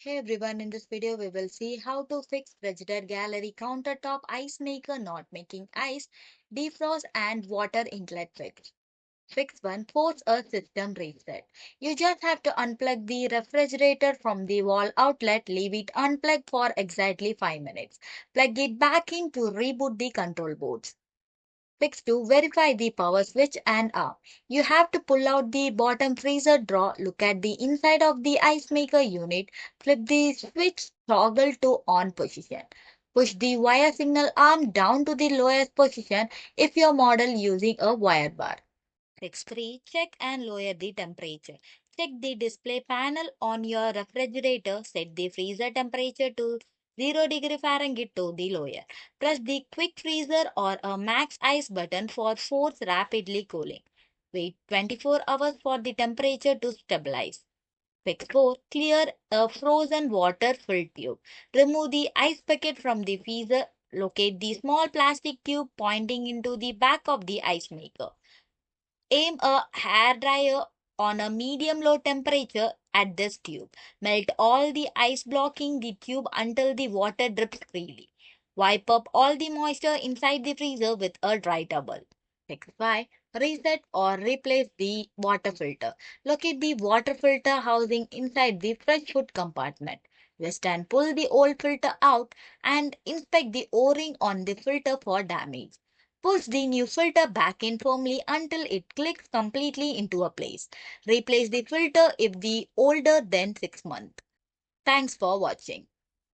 Hey everyone, in this video we will see how to fix Frigidaire Gallery countertop ice maker not making ice, defrost and water inlet fix. Fix 1. Force a system reset. You just have to unplug the refrigerator from the wall outlet, leave it unplugged for exactly 5 minutes. Plug it back in to reboot the control boards. Fix to verify the power switch and up. You have to pull out the bottom freezer drawer, look at the inside of the ice maker unit, flip the switch toggle to on position. Push the wire signal arm down to the lowest position if your model using a wire bar. Fix 3. Check and lower the temperature. Check the display panel on your refrigerator. Set the freezer temperature to 0 degree Fahrenheit to the lower. Press the quick freezer or a max ice button for force rapidly cooling. Wait 24 hours for the temperature to stabilize. Fix 4. Clear a frozen water filled tube. Remove the ice bucket from the freezer. Locate the small plastic tube pointing into the back of the ice maker. Aim a hair dryer on a medium low temperature at this tube. Melt all the ice blocking the tube until the water drips freely. Wipe up all the moisture inside the freezer with a dry towel. Fix 5. Reset or replace the water filter. Locate the water filter housing inside the fresh food compartment. Twist and pull the old filter out and inspect the O-ring on the filter for damage. Push the new filter back in firmly until it clicks completely into a place. Replace the filter if the older than 6 months. Thanks for watching.